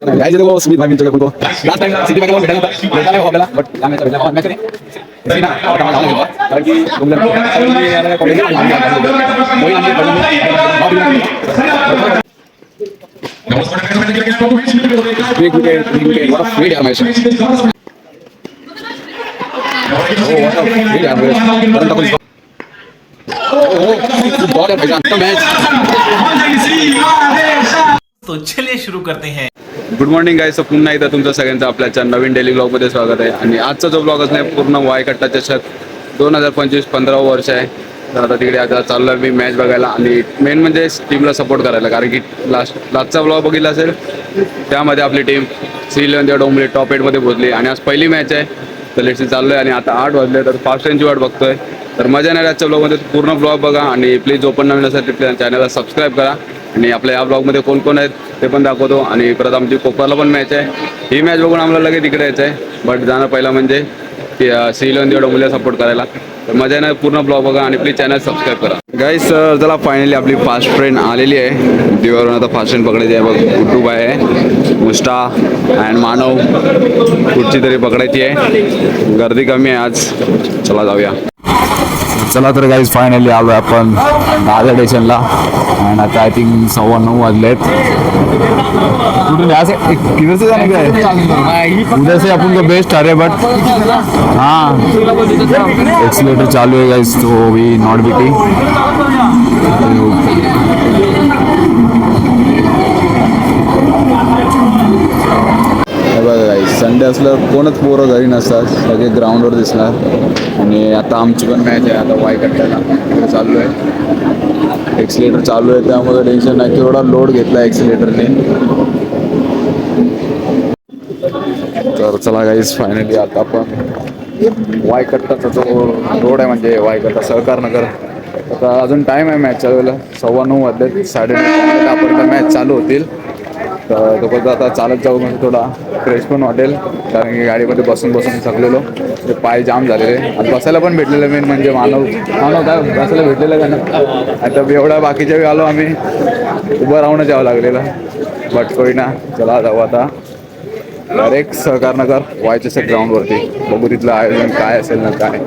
Guys ये देखो सुमित भाई मिल चुके उनको लास्ट टाइम सिटी बैंक में भेजना था भेजना है हो गया बट हमें भेजना है मैच नहीं इसलिए ना और हमारा जाना होगा कारण कि तुम लोग ये यार कॉलेज में वही हम big wicket, what a free damage. Oh, what a free damage. Oh, good ball है भाईजान का मैच. तो चलिए शुरू करते हैं. Good morning guys. पुन्हा एकदा तुमचं सगळ्यांचं आपल्या नवीन डेली ब्लॉगमध्ये स्वागत आहे. आणि आजचा जो ब्लॉग असणार पूर्ण वाय कट्टा चषक 2025 15व वर्ष आहे. तर आता तिकडे आता चाललो आहे मी मॅच बघायला आणि मेन म्हणजे टीमला सपोर्ट करायला, कारण की लास्टचा ब्लॉग बघितला असेल त्यामध्ये आपली टीम श्रीलंका डोंबले टॉप 8मध्ये पोहोचली आणि आज पहिली मॅच आहे. तर लेट्स चाललो आहे आणि आता 8 वाजले तर फास्ट ट्रेनची वाट बघतोय. तर मजा नाही आजच्या ब्लॉगमध्ये पूर्ण ब्लॉग बघा आणि प्लीज ओपन नवीन असेल तर चॅनलला सबस्क्राईब करा. आणि आपल्या या ब्लॉगमध्ये कोण कोण आहेत ते पण दाखवतो. आणि परत आमची कोकरला पण मॅच आहे. ही मॅच बघून आम्हाला लगेच तिकडे यायचं आहे, बट जाणं पहिलं म्हणजे की श्रीलंका डोंबले सपोर्ट करायला. तर मजा नाही, पूर्ण ब्लॉग बघा आणि प्लीज चॅनल सबस्क्राईब करा. गाईस चला फायनली आपली फास्ट ट्रेन आलेली आहे. दिवारून आता फास्ट ट्रेन पकडायची आहे. बघ कुटुंब आहे, मुस्टा अँड मानव कुठची तरी पकडायची आहे. गर्दी कमी आहे आज. चला जाऊया. चला तर गाईज फायनली आलो आपण दादर स्टेशनला आणि आता आय थिंक 9:15 वाजलेत. कुठून किधर से जाने का है? उधर से अपन को बेस्ट आ रहे बट हाँ एक्सीलेटर चालू है गाइस तो वी नॉट बीटिंग. बघा गाईस संडे असल्यावर कोणच पोरं घरी नसतात, सगळे ग्राउंडवर दिसणार. आणि आता आमची पण मॅच आहे. आता वाय कट्ट्याला चालू आहे. एक्सिलेटर चालू आहे त्यामुळे टेन्शन नाही. केवढा लोड घेतला एक्सिलेटरने. तर चला गाईस फायनली आता आपण वाय कट्टाचा जो रोड आहे म्हणजे वाय कट्टा सहकार नगर. आता अजून टाईम आहे मॅच चालू व्हायला. 9:15 वाजले. 9:30 आपण मॅच चालू होतील. तर तो आता चालत जाऊ म्हणजे थोडा फ्रेश पण वाटेल, कारण की गाडीमध्ये बसून बसून थकलेलो. ते पाय जाम झालेले. आणि बसायला पण भेटलेलं मेन म्हणजे मानव काय बसायला भेटलेलं का ना. आता एवढ्या बाकीच्या वेळी आलो आम्ही, उभं राहूनच यावं लागलेलं. बट कोई ना, चला जाऊ आता डायरेक्ट सहकार नगर वायच्या ग्राउंडवरती. बघू तिथलं आयोजन काय असेल ना काय.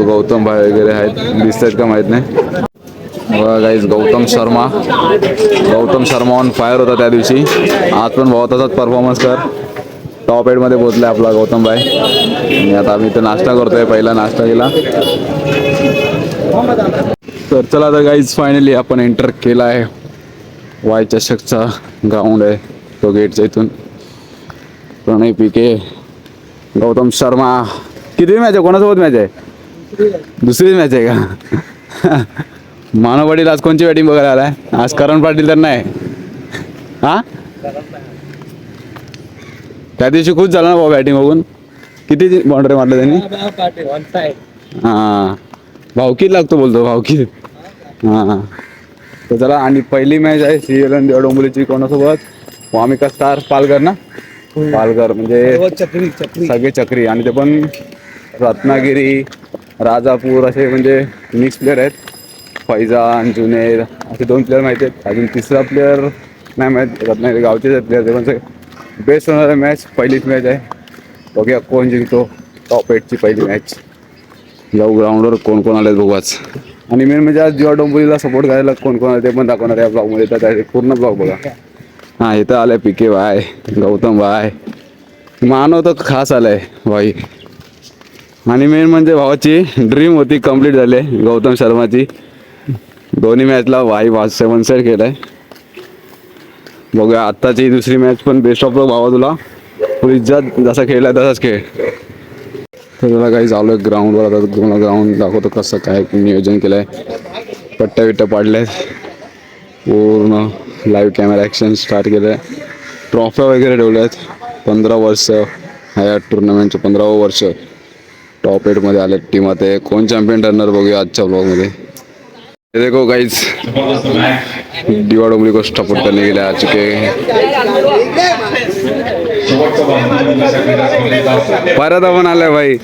गौतम भाई वगैरे आहेत, दिसत आहेत का माहीत नाही. Guys Gautam Sharma on fire होता त्या दिवशी. आज पण भाऊ तसाच परफॉर्मन्स कर. टॉप 8मध्ये पोहोचलाय आपला गौतम भाई. आणि आता आम्ही इथं नाश्ता करतोय. पहिला नाश्ता केला. तर चला आता गाईज फायनली आपण एंटर केला आहे वाय चषकचा ग्राउंड आहे तो गेटच्या इथून. प्रणय पीके, गौतम शर्मा. किती मॅच आहे, कोणासोबत मॅच आहे? दुसरीच मॅच आहे का? मानव पाटील आज कोणची बॅटिंग बघायला आलाय? आज करण पाटील तर नाही. हा त्या दिवशी खूप झालं ना भाऊ बॅटिंग बघून. किती बाउंड्री मारलं त्यांनी? हा भावकी लागतो बोलतो भावकी. हा तर चला. आणि पहिली मॅच आहे श्रीलंका डोंबिवलीची कोणासोबत? वामिका स्टार पालघर ना. पालघर म्हणजे सगळे चक्री आणि ते पण रत्नागिरी राजापूर असे म्हणजे मिक्स प्लेअर आहेत. फैजान जुनेर असे 2 प्लेअर माहिती आहेत. अजून तिसरा प्लेअर नाही माहीत. रत्नागिरी गावचेच आहेत प्लेअर. ते पण बेस्ट होणार आहे मॅच. पहिलीच मॅच आहे. बघूया कोण जिंकतो. टॉप 8ची पहिली मॅच. जाऊ ग्राउंडवर कोण कोण आले बघू आज. आणि मेन म्हणजे आज जीवा डोंबिवलीला सपोर्ट करायला कोण कोण आले ते पण दाखवणार आहे या ब्लॉगमध्ये. तर पूर्ण ब्लॉग बघा. हां इथं आलं आहे पीके भाई, गौतम भाई, मानव तर खास आलं आहे भाई. आणि मेन म्हणजे भावाची ड्रीम होती कंप्लीट झाली आहे गौतम शर्माची. दोन्ही मॅचला भाई 7 साईड केलं आहे. बघूया आत्ताची दुसरी मॅच पण बेस्ट ऑफ लक भावा तुला. फुल इज्जत जसा खेळला तसाच खेळ. तर तुला काही चालू आहे ग्राउंडवर. आता तुम्हाला ग्राउंड दाखवतो कसं काय नियोजन केलं आहे. पट्ट्या विट्ट्या पाडल्या आहेत. पूर्ण लाईव्ह कॅमेरा ॲक्शन स्टार्ट केलं आहे. ट्रॉफ्या वगैरे ठेवल्या आहेत. 15 वर्ष ह्या टुर्नामेंटचं 15वं वर्ष. टॉप 8मध्ये आले टीम. आता कोण चॅम्पियन ठरणार बघूया आजच्या ब्लॉगमध्ये. देखो गाइस दीवा डोंगरी को सपोर्ट करने के लिए आ चुके हैं। परत अपन आले भाई,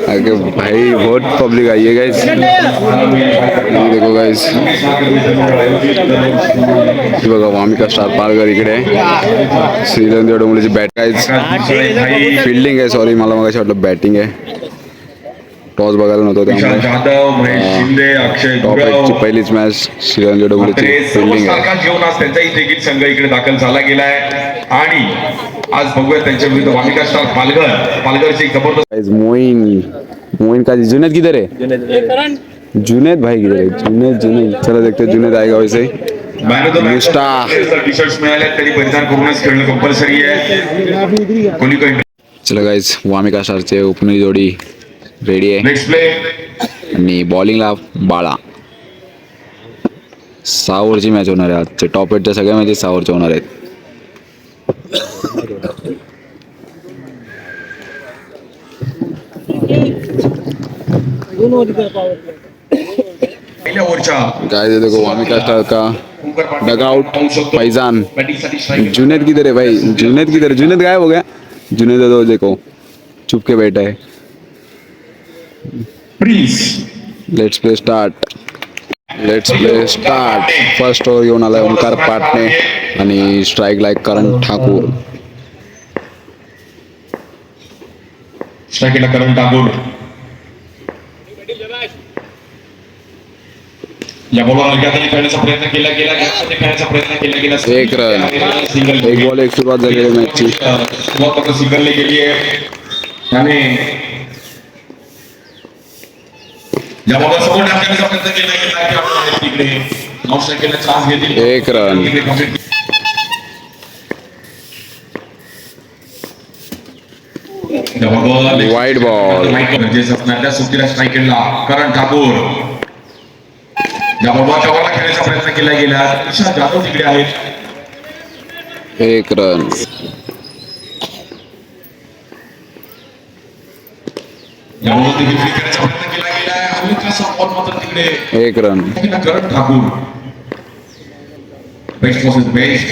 आगे भाई बहुत पब्लिक आई है गाइस। ये देखो गाइस, बघा वामिका स्टार पालघर इकडे श्रीरंग डोंगरीची बॅट गाइस, फिल्डिंग आहे, सॉरी मला मगाशी वाटलं बॅटिंग आहे, टॉस बघायला नव्हतं त्यामुळे जाधव, महेश शिंदे, अक्षय टॉप गुरव, एटची पहिलीच मॅच श्रीरंग डोंगरीची फिल्डिंग आहे। सारखा घेऊन आज त्यांचाही देखील संघ इकडे दाखल झाला गेलाय आणि आज बघूया त्यांच्या विरुद्ध वामिका स्टार पालघरची जबरदस्त गाइस मोइन का जुनेद किधर है? जुनेद भाई किधर है? जुनेद चलो देखते हैं जुनेद आएगा वैसे ही। टी शर्ट्स मिळाले तरी परिधान करूनच खेळणं कंपल्सरी आहे। कोणी काही चलो गाइस, वामिका स्टारचे ओपनिंग जोडी रेडी आहे नेक्स्ट प्ले आणि बॉलिंगला बाळा। 6 ओव्हरची मॅच होणार आहे आजच्या टॉप 8च्या सगळ्या मॅचेस 6 ओव्हरच्या होणार आहेत। पहिल्या ओव्हरच्या गाइस देखो वामिका स्टार का डगआउट फैजान। जुनेद किधर है भाई? जुनेद गायब हो गया। जुनेद तो देखो चुप के बैठा है। Please let's play start. First over घेऊन आलाय ओंकार पाटणे आणि स्ट्राईक लाईक करण ठाकूर। स्ट्राईकला करण ठाकूर या बॉलवर हलक्यात खेळण्याचा प्रयत्न केला गेला एक रन, एक बॉल एक सुरुवात झाली मॅचची। सुरुवात फक्त सिंगलने केली आहे आणि या बॉलवर सपोर्ट टाकण्याचा प्रयत्न केला गेला की आपण तिकडे नॉट केला चान्स घेतील। एक रन, वाईड बॉल, सुट्टीला स्ट्राईक केला करण ठाकूर। या बॉलवर कव्हरला खेळण्याचा प्रयत्न केला गेला, इशांत जाधव तिकडे आहेत। एक रन, या बॉलवर देखील फ्री खेळण्याचा प्रयत्न केला गेला, हलकासा बॉल मात्र तिकडे एक रन, करण ठाकूर। बेस्ट वर्सेस बेस्ट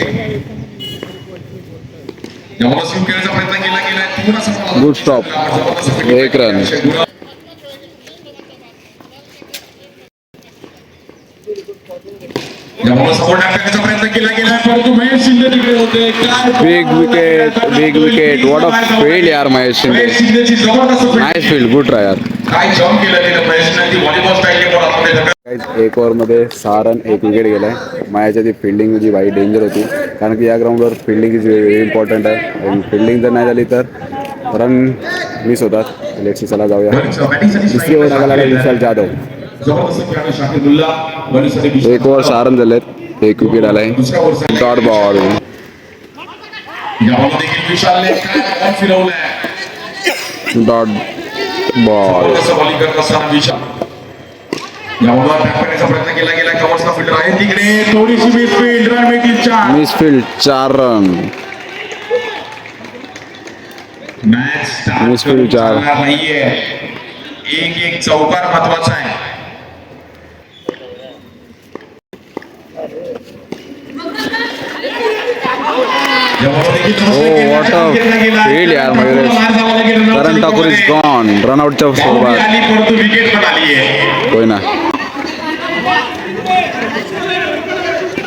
या बॉलवर स्विंग खेळण्याचा प्रयत्न केला गेला, थोडासा गुड स्टॉप, एक रन। या बॉलवर सपोर्ट टाकण्याचा प्रयत्न केला गेला परंतु महेश शिंदे तिकडे होते। Big wicket, what a field यार महेश शिंदे, शिंदेची जबरदस्त नाईस फील्ड, गुड ट्राय यार। काय जम्प केलं तिने महेशने, ती व्हॉलीबॉल स्टाईलने बॉल आतमध्ये ढकलला। एक ओव्हरमध्ये 6 रन 1 विकेट गेलाय। माझ्या ती फिल्डिंग जी भाई डेंजर होती, कारण की या ग्राउंडवर फिल्डिंग इज व्हेरी इम्पॉर्टंट आहे। फिल्डिंग जर नाही झाली तर रन मिस होतात। लेट्स चला जाऊया। दुसरी ओव्हर टाकायला विशाल जाधव, जबरदस्त खेळाडू शाकिबुल्ला बॉलिंगसाठी एक ओव्हर 6 रन झालेत, 1 विकेट आलाय। डॉट बॉल, या बॉल देखील विशालने काय बॉल फिरवलाय, डॉट बॉल, जबरदस्त बॉलिंग करत असताना विशाल या बॉलवर बॅक करण्याचा प्रयत्न केला गेला, कव्हरचा फील्डर आहे तिकडे, थोडीशी मिस फील्ड, रन मिळतील 4। Miss field, 4 run, match miss field 4। नाहीये, एक चौकार महत्वाचा आहे। व्हाट अ फील्ड यार मयूरेश, करण ठाकूर इज गॉन, रन आउटच्या सोबत परंतु विकेट पण आली आहे। कोई ना।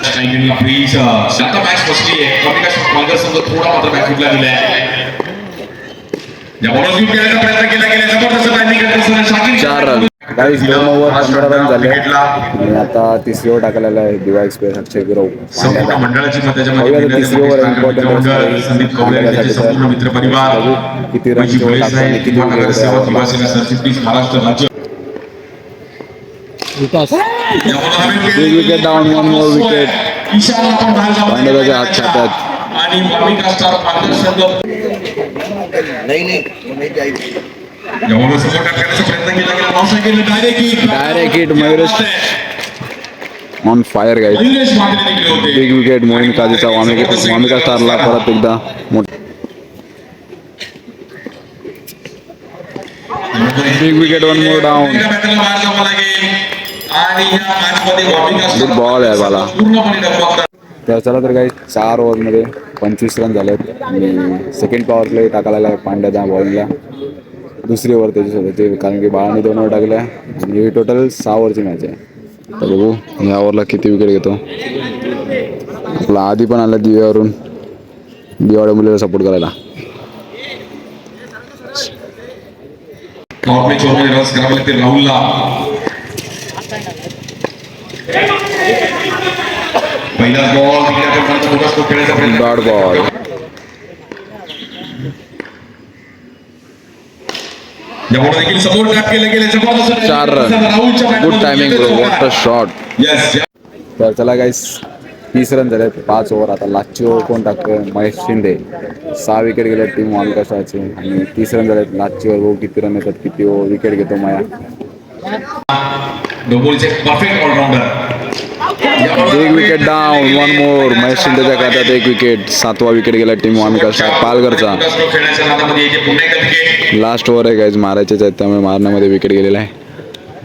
स्ट्राईकिंगला प्लीज आता मॅच बसली आहे, वामिका पालघर संघ थोडा मात्र बॅकफुटला दिलाय। या बॉलवर स्वीप करायचा प्रयत्न केला गेला, जबरदस्त टायमिंग करत असताना Shakib 4 run guys, 2 over 15 run झाले आणि आता तिसरी ओव्हर टाकायला आहे दिवा एक्सप्रेस अक्षय गुरव। संपूर्ण मंडळाची त्याच्यामध्ये तिसरी ओव्हर इम्पॉर्टंट संदीप कवळे संपूर्ण मित्र परिवार किती रन किती नगरसेवक युवासेना सरचिटणीस महाराष्ट्र राज्य। Wicket down, 1 more wicket, Ishan आपण बाहेर जाऊ पांडवाच्या हात खात्यात आणि वामिका स्टार पालघर संघ जबरदस्त सपोर्ट करण्याचा प्रयत्न केला गेला, नॉट केलं, direct hit, Mayuresh on fire guys. Mayuresh मागणे निघले होते, बिग विकेट मोइन काजीचा वामिका स्टारला परत एकदा बिग विकेट, 1 मोर डाऊन। बॅटरला बाहेर जावं लागेल आणि या मॅच मध्ये Good ball आहे बाला. पूर्णपणे डगमगतात. तर चला तर काही 4 ओव्हरमध्ये 25 रन झालेत आणि सेकंड पॉवर प्ले टाकायला लागला पांड्याच्या बॉलिंगला. दुसरी ओव्हर त्याची स्वतःची, कारण की बाळाने 2 ओव्हर टाकल्या आणि ही टोटल 6 ओव्हरची मॅच आहे. तर बघू या ओव्हरला किती विकेट घेतो. आपला आधी पण आला दिव्यावरून, दिवाळी मुलीला सपोर्ट करायला. टॉप में 4 मध्ये रन्स करावे लागतील राहुलला. पहिला बॉल तिकडे फोकस खेळायचा प्रयत्न. Dot ball. यामुळे देखील समोर टॅप केले गेले. जबरदस्त 4 run. Good timing bro, what a shot. Yes. तर चला गाईस 30 रन झालेत 5 ओव्हर. आता लास्टची ओव्हर कोण टाकतोय? महेश शिंदे. 6 विकेट गेले टीम वानकशाचे आणि 30 रन झालेत. लास्टची ओव्हर बघू किती रन येतात, किती विकेट घेतो माया. डोबोलीचे परफेक्ट ऑलराउंडर. एक विकेट डाऊन, 1 मोर. महेश शिंदेच्या खात्यात 1 विकेट. 7वा विकेट गेला टीम वानकशा पालघरचा. खेळण्याच्या नादामध्ये येते पुन्हा एकदा विकेट. लास्ट ओव्हर आहे गाईज, मारायचेच आहेत त्यामुळे मारण्यामध्ये विकेट गेलेला आहे.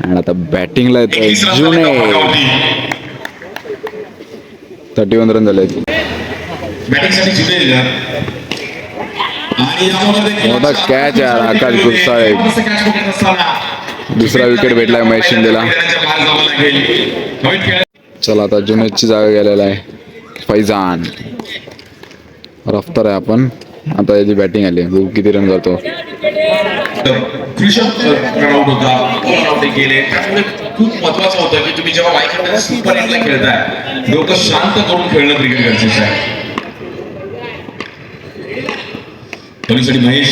आणि आता बॅटिंगला येतोय 31 रन जुने. होती. 31 रन झाले. बॅटिंगसाठी जुनेल. आणि यामध्ये देखील मोठा कॅच यार आकाश गुरसाळे. जबरदस्त कॅच पकडत असताना दुसरा विकेट भेटलाय महेश शिंदेला. खेळण्याच्या बाहेर जावं लागेल. नवीन खेळ चला आता जुनेदची जागा गेलेला आहे फैजान. रफ्तार आहे आपण. आता याची बॅटिंग आली, बघू किती रन करतो. रनआउट होता, रनआउट गेले. त्यामुळे खूप महत्वाचं होतं की तुम्ही जेव्हा वाईट सुपर हिटला खेळताय, डोकं शांत करून खेळणं क्रिकेट गरजेचं आहे. धोनीसाठी महेश.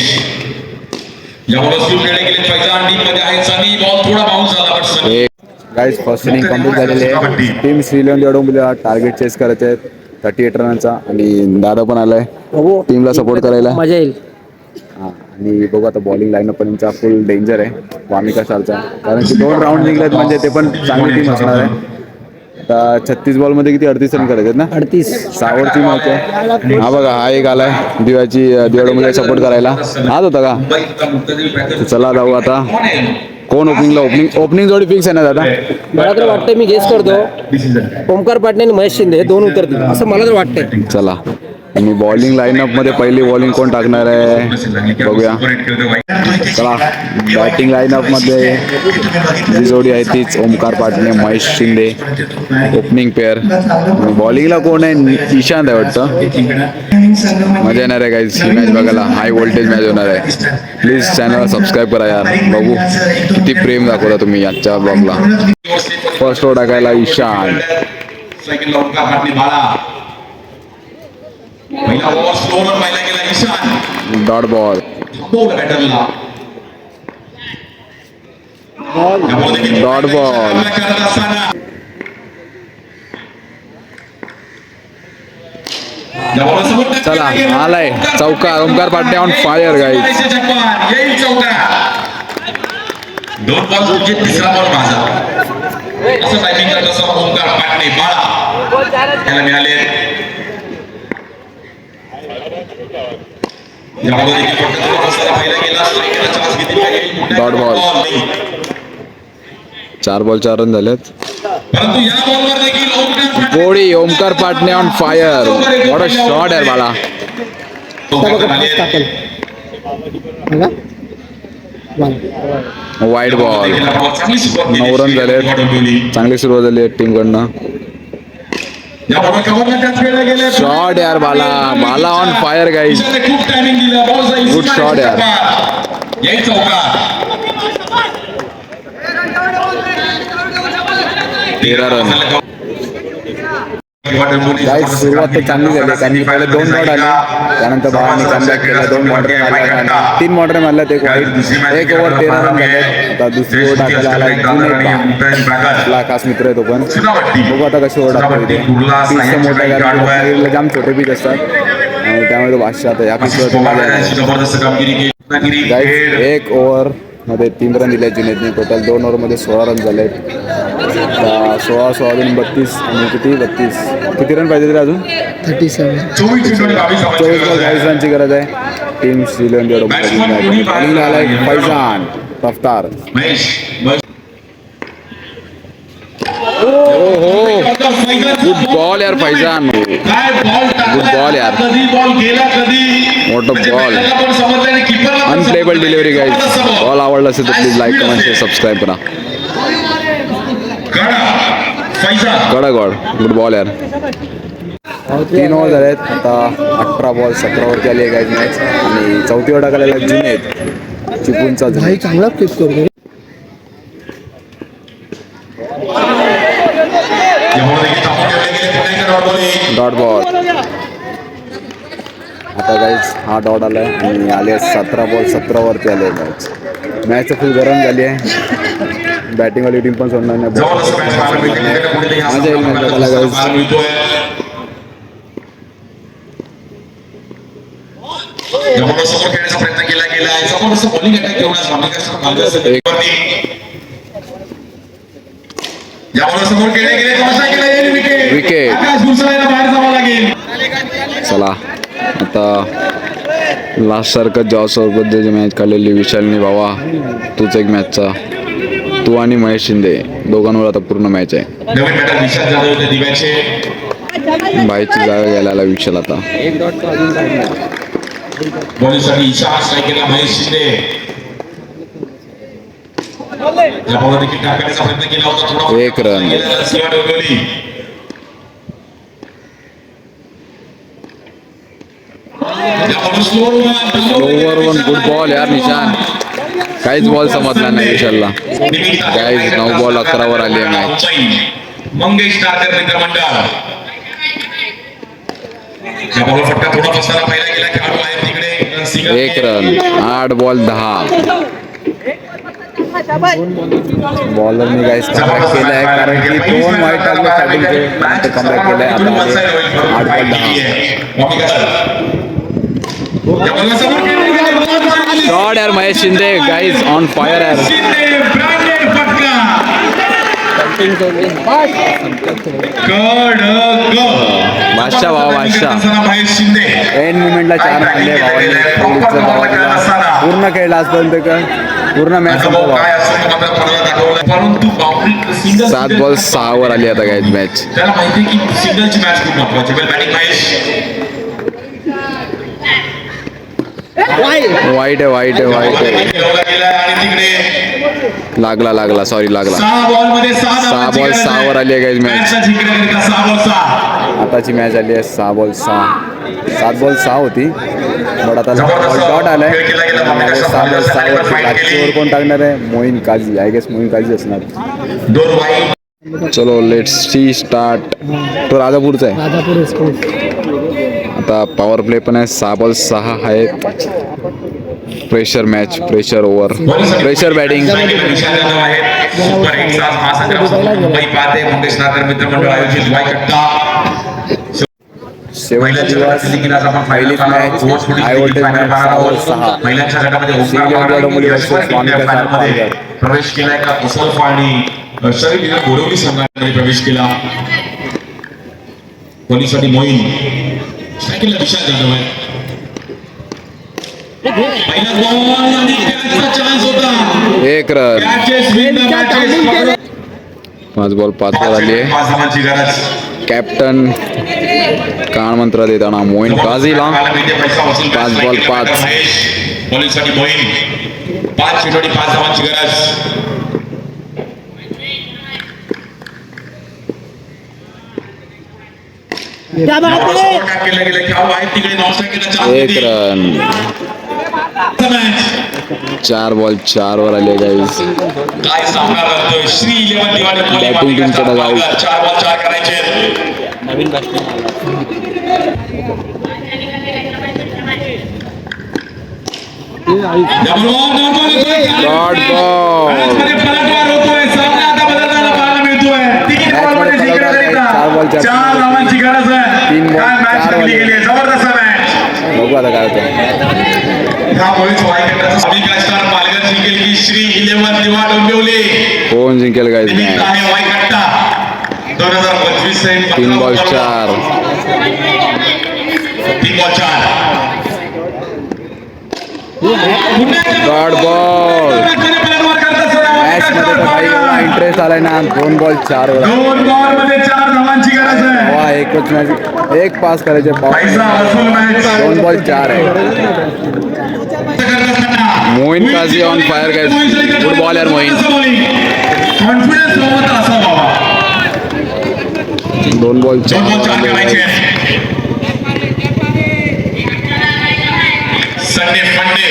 यामुळे स्लो खेळले गेले. फैजान टीम मध्ये आहे. सनी बॉल थोडा बाउन्स झाला पण सनी. गाईज फर्स्ट इनिंग कम्प्लीट झालेली आहे. टीम श्रीलंका एवढं टार्गेट चेस करायचे आहेत 38 रनांचा. आणि दादा पण आलाय टीमला सपोर्ट करायला. मजा येईल. हां, आणि बघू आता बॉलिंग लाईनअप पण त्यांचा फुल डेंजर आहे वामिका शालचा, कारण की 2 राऊंड निघलेत म्हणजे ते पण चांगली टीम असणार आहे. आता 36 बॉलमध्ये किती 38 रन करायचे ना. 38. 6 ओव्हरची मॅच आहे. हा बघा, हा एक आलाय दिवाळीमध्ये सपोर्ट करायला. हाच होता का? चला जाऊ आता. कोण ओपनिंगला? ओपनिंग जोडी फिक्स आहे ना दादा? मला तर वाटतंय, मी गेस करतो ओमकार पाटणे आणि महेश शिंदे हे 2 उतरतील असं मला तर वाटतंय. चला, आणि बॉलिंग लाईनअप मध्ये पहिली बॉलिंग कोण टाकणार आहे बघूया. चला, बॅटिंग लाईनअप मध्ये जी जोडी आहे तीच ओमकार पाटणे महेश शिंदे ओपनिंग पेअर. बॉलिंगला कोण आहे? ईशांत आहे वाटतं. मजा येणार आहे गाईज ही मॅच बघायला. हाय व्होल्टेज मॅच होणार आहे. प्लीज चॅनलला सबस्क्राईब करा यार. बघू किती प्रेम दाखवता तुम्ही आजच्या ब्लॉगला. फर्स्ट ओव्हर टाकायला ईशांत. पहिला ओव्हर स्लोवर पाहिला गेला. Ishan dot ball. बॅटरला डॉट बॉल. चला, आलाय चौकार. Omkar Patane on fire guys. येईल चौका. 2 बॉल म्हणजे तिसरा बॉल माझा. असं टायमिंग करत असं ओमकार पाटणे बाळा त्याला मिळाले. Dot ball. 4 बॉल 4 रन झालेत. परंतु या बॉलवर देखील गोडी Omkar Patane on fire. What a shot आहे बाला. Wide ball. 9 रन झालेत. चांगली सुरुवात झाली आहे टीम कडनं. शॉट यार Bala. Bala on fire guys. Good shot यार. तेरा रन. गाईज सुरुवात तर चांगली झाली, कारण की पहिले 2 बॉल आले, त्यानंतर बाळाने कमबॅक केला. 2 मॉडरे मारल्या, 3 मॉडरे मारल्यात, 1 वाईट. 1 ओव्हर 13 रन झाले. आता दुसरी ओव्हर टाकायला आला आपला खास मित्र आहे तो पण. बघू आता कशी ओव्हर टाकतो. पिच तर मोठा आहे, कारण की जाम छोटे पिच असतात आणि त्यामुळे तो भाष्य आता या पिचवर. गाईज 1 ओव्हर मध्ये 3 रन दिले जुनेदने. टोटल 2 ओव्हरमध्ये 16 रन झाले. 16 अजून 32 आणि किती 32 किती रन पाहिजे तरी अजून 24 बॉल 22 रनची गरज आहे. टीम श्रीलंका आलाय फैजान रफ्तार. गुड बॉल यार फैजान, गुड बॉल यार, कधी बॉल गेला कधी मोठं म्हणजे बॉल, बॅटरला पण समजलं आणि keeperला पण अनप्लेबल समजलं. Delivery guys. बॉल आवडला असेल तर please like comment share subscribe करा. कडक बॉल, गुड बॉल यार. 3 ओव्हर झाले आहेत आता. 18 बॉल 17 वरती आली आहे गाईज मॅच. आणि चौथी ओव्हर टाकायला जुनेद चिपळूणचा जुनेद. चांगला फ्लिप करतो. Dot ball. आता गाईज हा डॉट आला आहे आणि आले 17 बॉल 17 वरती आले मॅच. मॅच फुल गरम झाली आहे. बॅटिंगवाली टीम पण सोडणार नाही. मजा येईल मॅच बघायला गाईज. समोर खेळण्याचा प्रयत्न केला गेला आहे. समोर बॉलिंग अटॅक घेऊन समोर खेळले गेले विकेट. विकेट. आकाश गुलसरायला बाहेर जावं लागेल. चला आता लास्ट सारखं जॉसबद्दलची मॅच काढलेली विशालनी भावा. तूच एक मॅचचा, तू आणि महेश शिंदे दोघांवर आता पूर्ण मॅच आहे. नवीन बॅटर विशाल जाधव होते दिव्याचे. बाईची जागा घ्यायला आला विशाल आता. एक डॉट तो अजून काढला. बॉलिंगसाठी इशारा स्ट्राईक केला महेश शिंदे. या बॉलवर देखील टाकण्याचा प्रयत्न केला होता. थोडा एक run. Shiva Dombivli. Over one good ball यार निशान. काहीच बॉल समजला नाही विशालला. गाईज 9 बॉल 11 वर आली आहे मॅच. मंगेश नागर मित्रमंडळ. या बॉल फटका थोडा बसताना पहिला गेला खेळाडू आहे तिकडे सिंगल. 1 रन. 8 बॉल 10. बॉलरने गाईज कमबॅक केलं आहे कारण की 2 वाईट टाकले स्टार्टिंगचे. नंतर कमबॅक केलं आहे. आता 8 बॉल 10. शॉट यार Mahesh Shinde guys on fire यार. बादशाह भावा बादशाह. एंड मुमेंटला 4 मारले भावाने. पूर्ण खेळला आजपर्यंत का पूर्ण मॅच संपला. 7 बॉल 6 वर आली आता गाईज मॅच. त्याला माहिती की सिंगलची मॅच खूप महत्वाची. बॅटिंग महेश. वाईट आहे. लागला सॉरी लागला. 6 बॉल 6 वर आली आहे गाईज मॅच. आताची मॅच आली आहे 6 बॉल 6. 7 बॉल 6 होती बट आता डॉट आलाय. 6 बॉल 6 वरती आजची ओव्हर कोण टाकणार आहे? मोईन काझी. आय गेस मोईन काझी असणार. चलो लेट्स सी स्टार्ट. तो राजापूरचा आहे. आता पॉवर प्ले पण आहे. 6 बॉल 6 आहेत. Pressure match, pressure over, pressure batting. शेवटचा दिवस पहिलीच match high voltage match 6 ball 6. प्रवेश केलाय का कुशल आणि शरीर गोरवली संघाने प्रवेश केला. कोहलीसाठी मोईन स्ट्राईकला विशाल जाधव आहे. पहिला बॉल आणि कॅचचा चान्स होता. 1 रन. 5 बॉल 5 वर आली आहे. 5 धावांची गरज. कॅप्टन कान मंत्र देताना मोईन काझीला 5 बॉल 5. बॉलिंगसाठी मोईन 5 चेंडूंनी 5 धावांची गरज. केलं गेलं खेळाडू आहेत तिकडे 1 रन. 4 बॉल 4 वर आले गाईज. काय सामना करतोय श्री 11 दिवाळी बॅटिंग टीमचा डगआउट. 4 बॉल 4 करायचे. नवीन बॅट्समॅन डॉट बॉल. पलटवार होतोय. सामना आता बदलताना पाहायला मिळतोय. तिकीट बॉलमध्ये जिंकण्याकरिता 4 धावांची गरज आहे. 3 बॉल काय मॅच 4 वर. जिंकली गेली. जबरदस्त मॅच. बघू आता काय होतं. त्यामुळेच वाईकटाचा अभिका स्टार पालघर जिंकेल की श्री 11 दिवा डोंबिवली. कोण जिंकेल गाईज निमित्त मॅच. आहे वाईकट्टा 2025 से 3 बॉल 4. 3 बॉल 4. Dot ball. पलटवार करत असताना मॅच मध्ये तर काही एवढा इंटरेस्ट आलाय ना 2 बॉल 4 ओव्हर 2 बॉल मध्ये 4 धावांची गरज आहे. वा एकच मॅच एक पास करायचे पैसा वसूल मॅच. 2 बॉल 4 आहे. Moin Kazi on fire guys. Good ball यार मोईन. कॉन्फिडन्स सोबत असावा. 2 बॉल 2 बॉल 4 करायचे. Sunday funday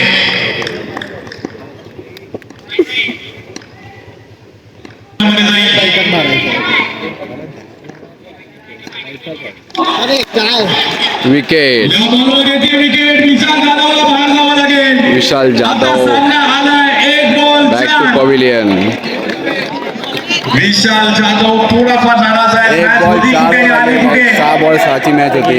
wicket. Vishal Jadhav back to pavilion. Vishal Jadhav थोडाफार नाराज आहे. 1 बॉल 4 आली कुठे 6 बॉल 6ची मॅच होती.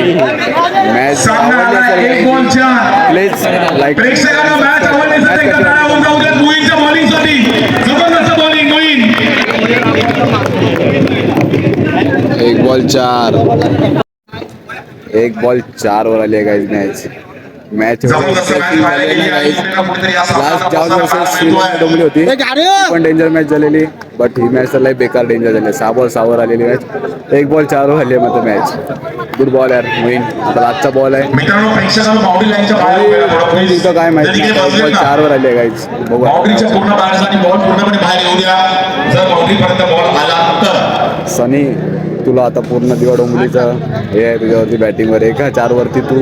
मॅच सामना आला 1 बॉल 4. प्लीज लाईक प्रेक्षकांना मॅच आवडण्यासाठी कटाळा होऊन जाऊ द्या. मोईनच्या बॉलिंगसाठी जबरदस्त बॉलिंग मोईन. 1 बॉल 4 1 बॉल 4 वर आली आहे गाईज मॅच. मॅच जबरदस्त मॅच पाहायला गेली आहे. कुठेतरी या लास्ट जाऊन सामना वर्सेस डोंबली होती पण डेंजर मॅच झालेली. बट ही मॅच तर लय बेकार डेंजर झाली. 6 बॉल 6 वर आलेली मॅच. 1 बॉल 4 वर आली आहे मात्र मॅच. गुड बॉल यार मोईन. आता लास्टचा बॉल आहे. मित्रांनो प्रेक्षकांना बाउंड्री लाईनच्या बाहेर उभे राहा थोडं प्लीज. तिथं काय माहिती जर तिथे 1 बसले बॉल ना, 4 वर आली आहे गाईज. बघू बाउंड्रीच्या पूर्ण बाहेर आणि बॉल पूर्णपणे बाहेर येऊ द्या. जर बाउंड्रीपर्यंत बॉल आला तर सनी तुला आता पूर्ण दिवा डोंबलीचं हे आहे तुझ्यावरती बॅटिंगवर. 1 4 वरती तू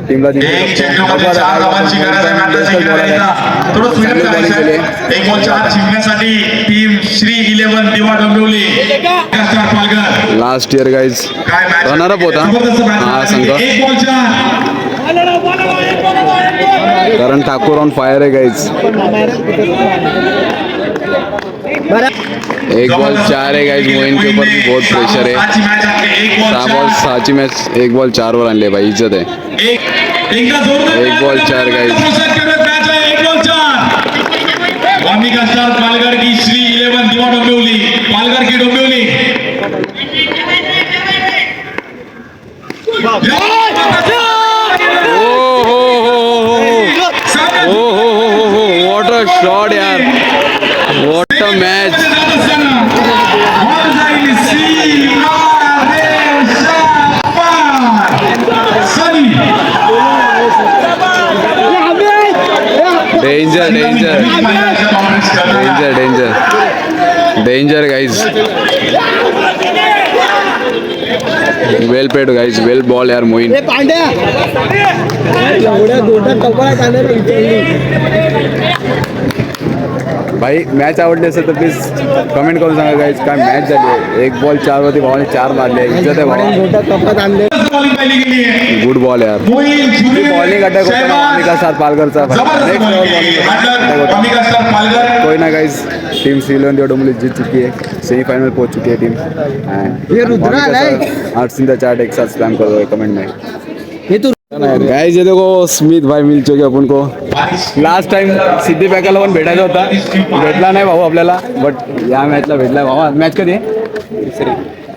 टीमला एक चेंडूमध्ये 4 धावांची गरज आहे. मॅच जिंकण्याकरिता थोडं स्विंग करायचं आहे. 1 बॉल 4 जिंकण्यासाठी टीम श्री 11 दिवा Dombivli star Palghar. Last year guys काय मॅच रनर अप होता हा संघ. 1 ball 4. Karan Thakur on fire है गाइस. 1 बॉल 4 है गाइस. मोइन के ऊपर भी बहुत प्रेशर है. 6 बॉल 6 ची मॅच 1 बॉल 4 वर आणले भाई. इज्जत है. 1 ball 4 guys. 1 ball 4. Wamiqa star Palghar की श्री 11 दिवा डोंबिवली पालघर की डोंबिवली. व्हाट अ शॉट यार. What a match. Danger danger danger danger danger guys. Well paid guys. Well ball यार मोइन. भाई मॅच आवडली असेल तर प्लीज कमेंट करून सांगा गाईज काय मॅच झाली आहे. 1 बॉल 4 वरती भावाने 4 मारले. इज्जत आहे भावा. गुड बॉल यार. बॉलिंग अटॅक होता वामिका स्टार पालघरचा. कोई ना गाइज टीम श्री 11 दिवा डोंबिवली जीत चुकी है. सेमीफाइनल पहुंच चुकी है टीम. आठ सिंधा चार्ट एक साथ स्पैम कर दो कमेंट में. गाइस ये देखो स्मिथ भाई मिल चुके अपन को. लास्ट टाइम सिद्धी पॅकाला पण भेटायचा होता. भेटला नाही भाऊ आपल्याला. बट या मॅचला भेटला भावा. मॅच कधी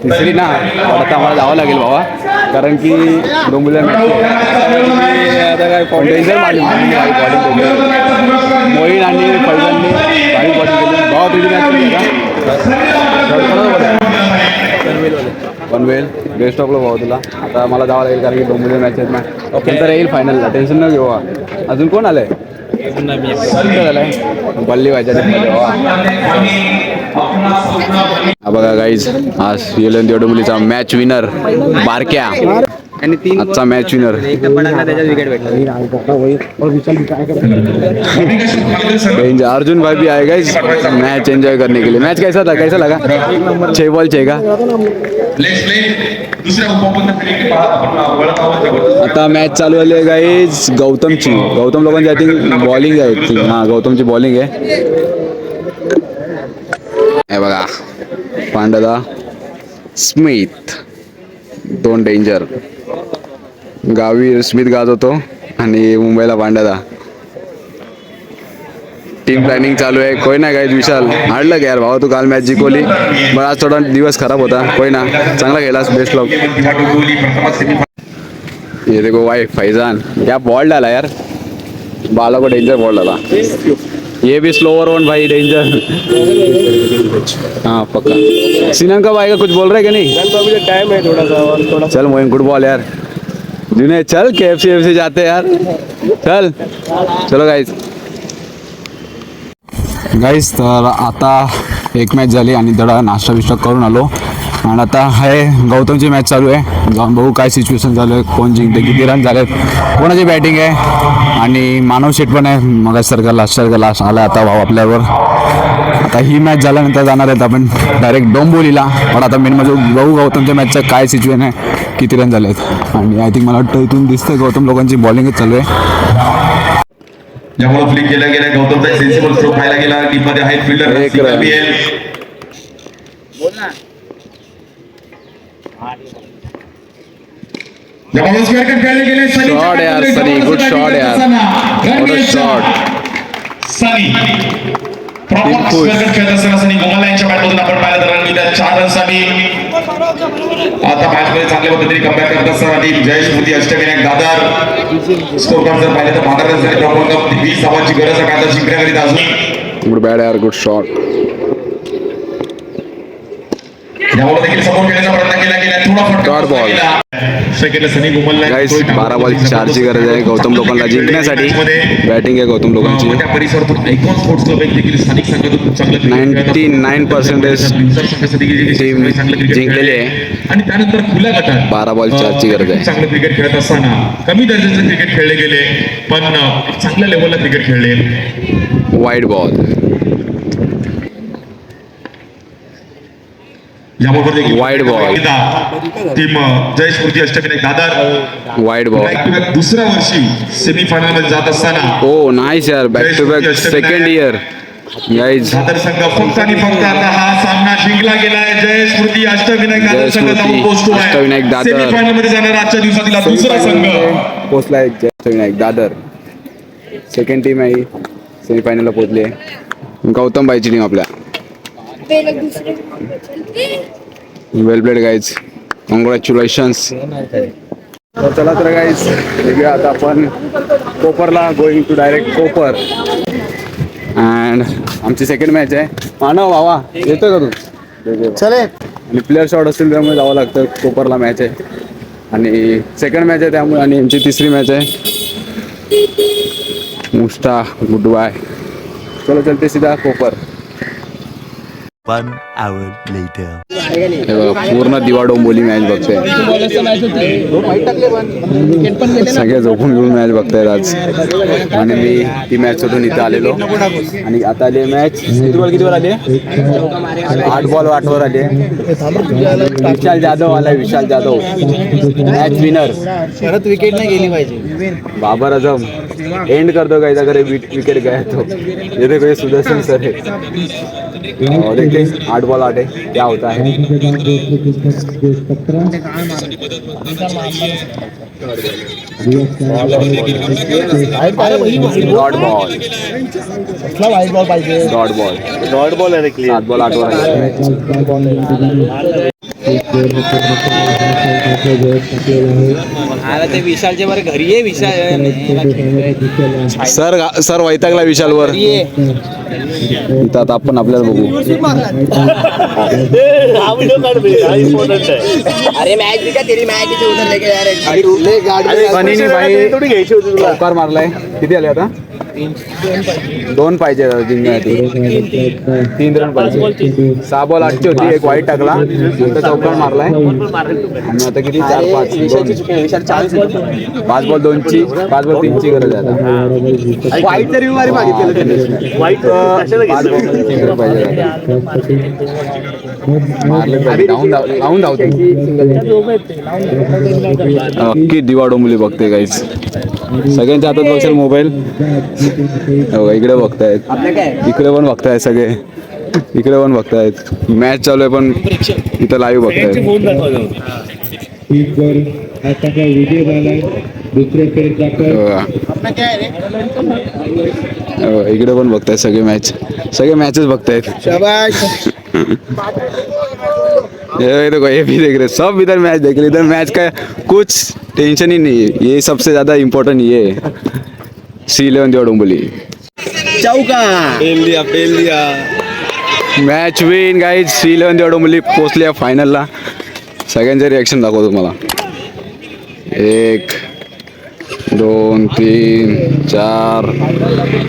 तिसरी ना. आता आम्हाला जावं लागेल भावा कारण की डोंबिवली मॅच आता काय टेन्शन मारली मोईन आणि फैजांनी भारी बॉलिंग केली. भावा तुझी मॅच केली का पनवेल बेस्ट ऑफ लक भाऊ तुला. आता मला जावं लागेल कारण की डोंबिवली मॅच आहेत ना. नंतर येईल फायनलला. टेन्शन न घेऊ. अजून कोण आलंय झालंय बल्ली व्हायच्या हा बघा गाईज. आज 11 दिवा डोंबिवलीचा मॅच विनर बारक्या. आजचा मॅच विनर अर्जुन भाई भी आए गाइस मैच एंजॉय करने के लिए. मैच कैसा था कैसा लगा. 6 बॉल 6 का. आता मॅच चालू आहे गाईज गौतमची. गौतम लोकांची आय थिंक बॉलिंग आहे. हां गौतमची बॉलिंग आहे. हे बघा पांडदा स्मिथ 2 डेंजर. गावी स्मिथ गाजवतो आणि मुंबईला पांडदा. टीम प्लॅनिंग चालू आहे. कोई ना गाइस विशाल हारलं का यार भावा. तू काल मॅच जिंकवली पण आज थोडा दिवस खराब होता. कोई ना चांगला खेळलास. बेस्ट लक. ये देखो भाई फैजान क्या बॉल डाला यार. बाला को डेंजर बॉल डाला. ये भी स्लोअर वन भाई डेंजर। हाँ पक्का। सिनन कब आएगा, कुछ बोल रहा है कि नहीं? टाइम है थोड़ा सा और थोड़ा चल मोइन गुड बॉल यार। जुने चल KFC जाते यार, चल चलो गाईज तर आता एक मॅच झाली आणि थोडा नाश्ता बिष्टा करून आलो आणि आता आहे गौतमची मॅच चालू आहे. जाऊन बघू काय सिच्युएशन चालू आहे, कोण जिंकते, किती रन झालेत, कोणाची बॅटिंग आहे. आणि मानव शेट पण आहे, मगासारखा लास्ट आला आता भाऊ आपल्यावर. आता ही मॅच झाल्यानंतर जाणार आहेत आपण डायरेक्ट डोंबिवलीला. पण आता मेन म्हणजे बघू गौतमच्या मॅचचं काय सिच्युएशन आहे, किती रन झालेत. आणि आय थिंक मला वाटतं इथून दिसतंय गौतम लोकांची बॉलिंगच चालू आहे. ज्यामुळे फ्लिक केला गेला गौतमचा सेन्सिबल स्ट्रोक पाहायला गेला. टीम मध्ये आहेत फिल्डर एक रन. शॉट यार सनी, गुड शॉट यार, what a shot. Sunny proper square खेळत असताना सनी गोमाला यांच्या बॅटमधून आपण पाहिलं तर रणवीर 4 रनसाठी आता मॅच मध्ये चांगल्या पद्धतीने कमबॅक करत असताना team Jayesh Modi Ashtavinayak Dadar score card जर पाहिलं तर 15 रनसाठी प्रॉपर कप 20 धावांची गरज आहे आता जिंकण्याकरिता अजून. गुड बॅट यार, गुड शॉट. यामुळे देखील सपोर्ट करण्याचा प्रयत्न केला गेला, थोडा फटका Dot ball. सेकंड सनी गोमलला गाईस 12 बॉल 4 ची गरज आहे गौतम लोकांना जिंकण्यासाठी. बॅटिंग आहे गौतम लोकांची. त्या परिसरातून आयकॉन स्पोर्ट्स क्लब देखील स्थानिक संघातून खूप चांगलं 99% टीम जिंकलेली आहे. आणि त्यानंतर खुल्या गटात 12 बॉल 4 ची गरज आहे. चांगलं क्रिकेट खेळत असताना कमी दर्जाचं क्रिकेट खेळले गेले पण चांगल्या लेवलला क्रिकेट खेळले. Wide ball. Wide ball. Team Jayesh Modi Ashtavinayak Dadar wide ball. दुसऱ्या वर्षी सेमीफायनल मध्ये जात असताना ओ नाईस यार, back to back second year guys. Dadar संघ फक्त आणि फक्त आता हा सामना जिंकला गेलाय. जयेश स्मृती अष्टविनायक दादर संघ जाऊन पोहोचतो आहे. अष्टविनायक दादर सेमीफायनल मध्ये जाणार आजच्या दिवसातील दुसरा संघ पोहोचलाय. अष्टविनायक दादर सेकंड टीम आहे, सेमीफायनलला पोहोचली आहे. गौतम बाईची टीम आपल्या. Well played guys, congratulations. तर चला तर गाईज वेगळ्या आता आपण कोपरला going to direct Kopar. And आमची सेकंड मॅच आहे. मानव भावा येतोय का तू? चले. आणि प्लेअर शॉट असतील त्यामुळे जावं लागतं. कोपरला मॅच आहे आणि सेकंड मॅच आहे त्यामुळे. आणि आमची तिसरी मॅच आहे. मुस्ता गुड बाय. चलो चलते सीधा कोपर. 1 hour later. पूर्ण दिवा डोंबिवली मॅच बघतोय. सगळे झोपून घेऊन मॅच बघतायत आज. आणि मी ती मॅच सोडून इथं आलेलो आणि आता आली मॅच. किती वर आली? 8 बॉल 8 वर आली. विशाल जाधव आलाय, विशाल जाधव मॅच विनर. परत विकेट नाही गेली पाहिजे. बाबर आझम एंड करतो काय अगर विकेट गया तो. ये देखो ये सुदर्शन सर है. और देखते 8 बॉल 8 है, क्या होता है. Dot ball. Dot ball. Dot ball आहे 7 बॉल 8 वर ते विशालच्या बरं घरी आहे. विशाल सर वैतागला विशालवर. इथं आता आपण आपल्याला बघू. अरे मॅच भी का तेरी मॅच इथे उधर लेके जा फनीनी भाई चौकार मारलाय. किती आले आता? 2 पाहिजे जिंकण्यासाठी. 3 रन पाहिजे. 6 बॉल 8 ची होती, एक वाईट टाकला, नंतर चौकार मारलाय. आणि आता किती 4 5 2 5 बॉल 2 ची 5 बॉल 3 ची गरज आहे आता. वाईट तरी मारी मागितलेलं त्यांनी. वाईट पाहिजे लावून धावते. अख्खी दिवा डोंबिवली बघते गाईज. सगळ्यांच्या हातात बघशील मोबाईल. इकडे बघतायत, इकडे पण बघतायत, सगळे इकडे पण बघतायत. मॅच चालू आहे पण इथं लाईव्ह बघतायत. इकडे पण बघतायत सगळे मॅच. सगळे मॅचेस बघतायत. ये देखो ये भी देख रहे, सब इधर मैच देख रहे. इधर मैच का कुछ टेंशन ही नहीं है. ये सबसे ज्यादा इम्पोर्टेंट ये है. C11 Diva Dombivli. Match win guys. श्रीलेवन देवड मुली पोचल्या फायनलला. सगळ्यांचे रिॲक्शन दाखवतो तुम्हाला. 1 2 3 4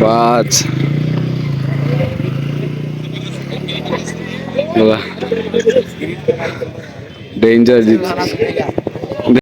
5 बघा डेंजर.